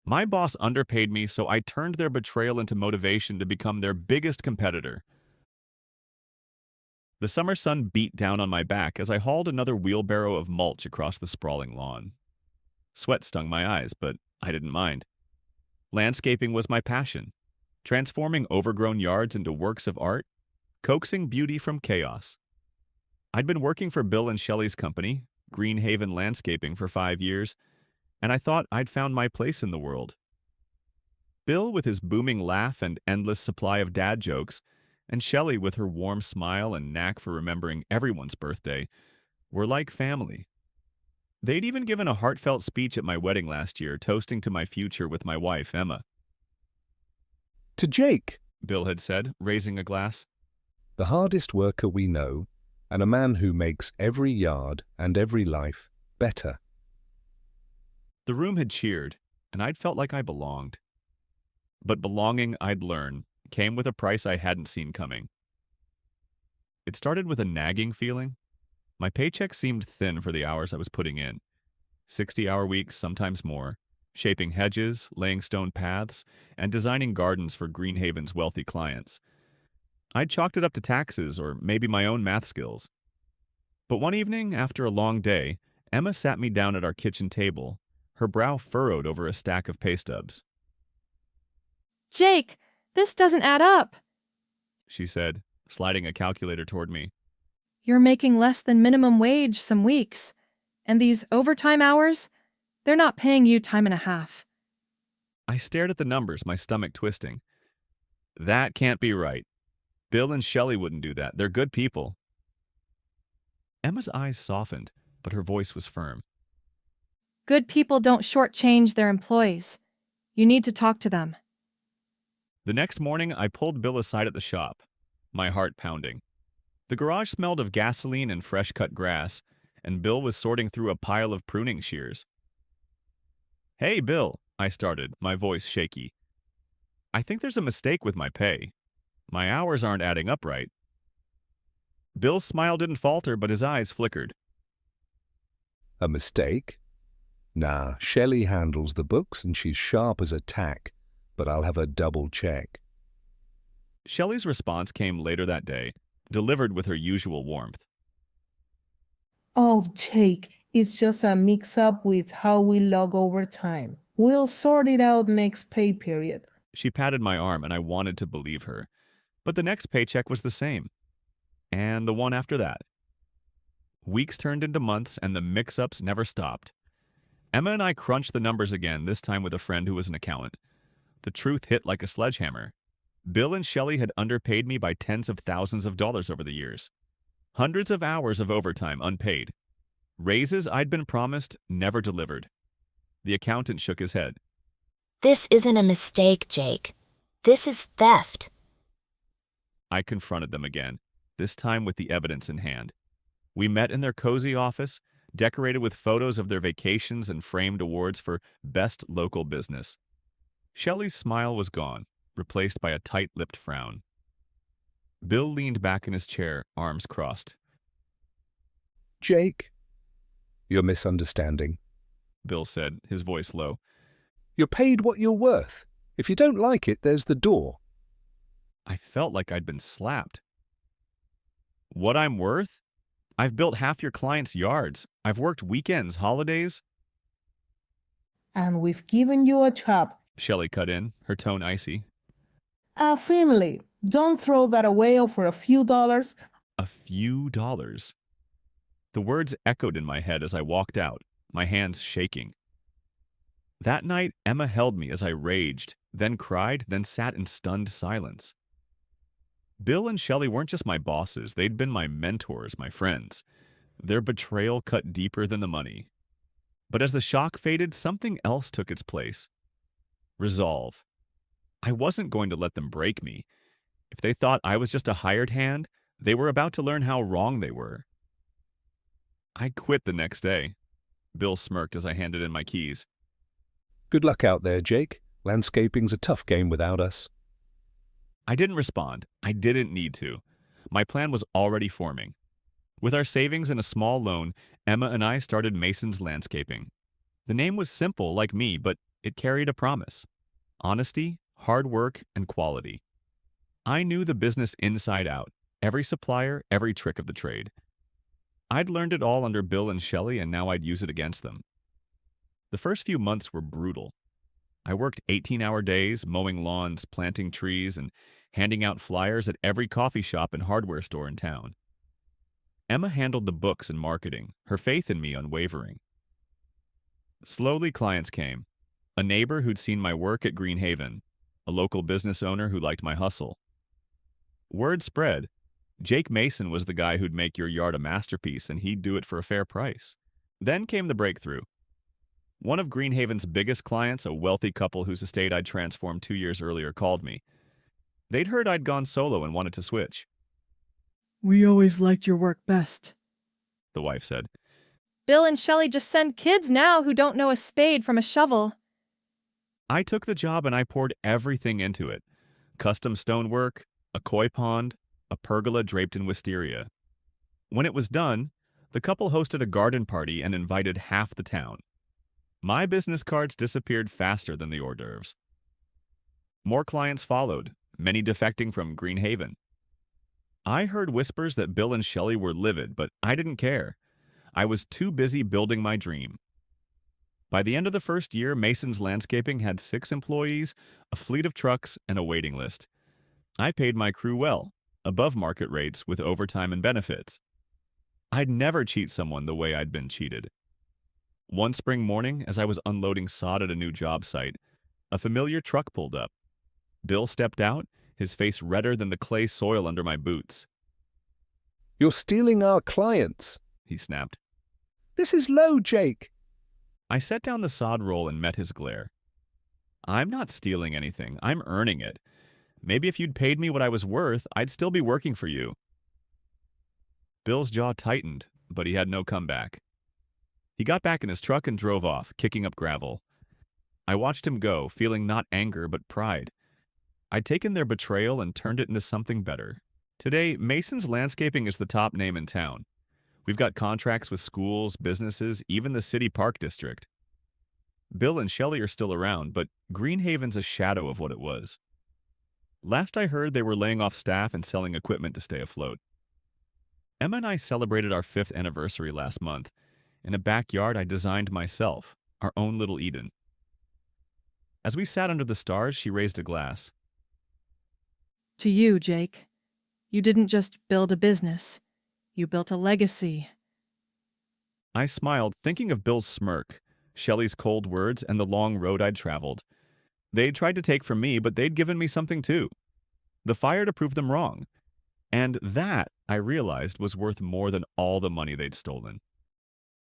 My boss underpaid me, so I turned their betrayal into motivation to become their biggest competitor. The summer sun beat down on my back as I hauled another wheelbarrow of mulch across the sprawling lawn. Sweat stung my eyes, but I didn't mind. Landscaping was my passion, transforming overgrown yards into works of art, coaxing beauty from chaos. I'd been working for Bill and Shelley's company, Greenhaven Landscaping, for 5 years, and I thought I'd found my place in the world. Bill with his booming laugh and endless supply of dad jokes, and Shelley with her warm smile and knack for remembering everyone's birthday, were like family. They'd even given a heartfelt speech at my wedding last year, toasting to my future with my wife, Emma. To Jake, Bill had said, raising a glass. the hardest worker we know, and a man who makes every yard and every life better. The room had cheered, and I'd felt like I belonged. But belonging, I'd learn, came with a price I hadn't seen coming. It started with a nagging feeling. My paycheck seemed thin for the hours I was putting in. 60-hour weeks, sometimes more, shaping hedges, laying stone paths, and designing gardens for Greenhaven's wealthy clients. I'd chalked it up to taxes or maybe my own math skills. But one evening, after a long day, Emma sat me down at our kitchen table, her brow furrowed over a stack of pay stubs. Jake, this doesn't add up. She said, sliding a calculator toward me. You're making less than minimum wage some weeks. And these overtime hours, they're not paying you time and a half. I stared at the numbers, my stomach twisting. That can't be right. Bill and Shelley wouldn't do that. They're good people. Emma's eyes softened, but her voice was firm. Good people don't shortchange their employees. You need to talk to them. The next morning, I pulled Bill aside at the shop, my heart pounding. The garage smelled of gasoline and fresh-cut grass, and Bill was sorting through a pile of pruning shears. Hey, Bill, I started, my voice shaky. I think there's a mistake with my pay. My hours aren't adding up right. Bill's smile didn't falter, but his eyes flickered. A mistake? Nah, Shelley handles the books and she's sharp as a tack, but I'll have her double check. Shelley's response came later that day, delivered with her usual warmth. Oh, Jake, it's just a mix-up with how we log overtime. We'll sort it out next pay period. She patted my arm, and I wanted to believe her. But the next paycheck was the same. And the one after that. Weeks turned into months, and the mix-ups never stopped. Emma and I crunched the numbers again, this time with a friend who was an accountant. The truth hit like a sledgehammer. Bill and Shelley had underpaid me by tens of thousands of dollars over the years. Hundreds of hours of overtime unpaid. Raises I'd been promised, never delivered. The accountant shook his head. This isn't a mistake, Jake. This is theft. I confronted them again, this time with the evidence in hand. We met in their cozy office, decorated with photos of their vacations and framed awards for best local business. Shelley's smile was gone, replaced by a tight-lipped frown. Bill leaned back in his chair, arms crossed. Jake, you're misunderstanding. Bill said, his voice low. You're paid what you're worth. If you don't like it, there's the door. I felt like I'd been slapped. What I'm worth? I've built half your clients' yards. I've worked weekends, holidays. And we've given you a job. Shelley cut in, her tone icy. A family. Don't throw that away for a few dollars. A few dollars. The words echoed in my head as I walked out, my hands shaking. That night, Emma held me as I raged, then cried, then sat in stunned silence. Bill and Shelley weren't just my bosses, they'd been my mentors, my friends. Their betrayal cut deeper than the money. But as the shock faded, something else took its place. Resolve. I wasn't going to let them break me. If they thought I was just a hired hand, they were about to learn how wrong they were. I quit the next day. Bill smirked as I handed in my keys. Good luck out there, Jake. Landscaping's a tough game without us. I didn't respond. I didn't need to. My plan was already forming. With our savings and a small loan, Emma and I started Mason's Landscaping. The name was simple, like me, but It carried a promise: honesty, hard work, and quality. I knew the business inside out, every supplier, every trick of the trade. I'd learned it all under Bill and Shelley, and now I'd use it against them. The first few months were brutal. I worked 18-hour days, mowing lawns, planting trees, and handing out flyers at every coffee shop and hardware store in town. Emma handled the books and marketing, her faith in me unwavering. Slowly, clients came. A neighbor who'd seen my work at Greenhaven, a local business owner who liked my hustle. Word spread. Jake Mason was the guy who'd make your yard a masterpiece, and he'd do it for a fair price. Then came the breakthrough. One of Greenhaven's biggest clients, a wealthy couple whose estate I'd transformed 2 years earlier, called me. They'd heard I'd gone solo and wanted to switch. We always liked your work best, The wife said. Bill and Shelley just send kids now who don't know a spade from a shovel. I took the job and I poured everything into it. Custom stonework, a koi pond, a pergola draped in wisteria. When it was done, the couple hosted a garden party and invited half the town. My business cards disappeared faster than the hors d'oeuvres. More clients followed, many defecting from Greenhaven. I heard whispers that Bill and Shelley were livid, but I didn't care. I was too busy building my dream. By the end of the first year, Mason's Landscaping had 6 employees, a fleet of trucks, and a waiting list. I paid my crew well, above market rates with overtime and benefits. I'd never cheat someone the way I'd been cheated. One spring morning, as I was unloading sod at a new job site, a familiar truck pulled up. Bill stepped out, his face redder than the clay soil under my boots. You're stealing our clients, He snapped. This is low, Jake. I set down the sod roll and met his glare. I'm not stealing anything. I'm earning it. Maybe if you'd paid me what I was worth, I'd still be working for you. Bill's jaw tightened, but he had no comeback. He got back in his truck and drove off, kicking up gravel. I watched him go, feeling not anger but pride. I'd taken their betrayal and turned it into something better. Today, Mason's Landscaping is the top name in town. We've got contracts with schools, businesses, even the city park district. Bill and Shelley are still around, but Greenhaven's a shadow of what it was. Last I heard, they were laying off staff and selling equipment to stay afloat. Emma and I celebrated our 5th anniversary last month. In a backyard I designed myself, our own little Eden. As we sat under the stars, she raised a glass. To you, Jake. You didn't just build a business. You built a legacy. I smiled, thinking of Bill's smirk, Shelley's cold words, and the long road I'd traveled. They'd tried to take from me, but they'd given me something too. The fire to prove them wrong. And that, I realized, was worth more than all the money they'd stolen.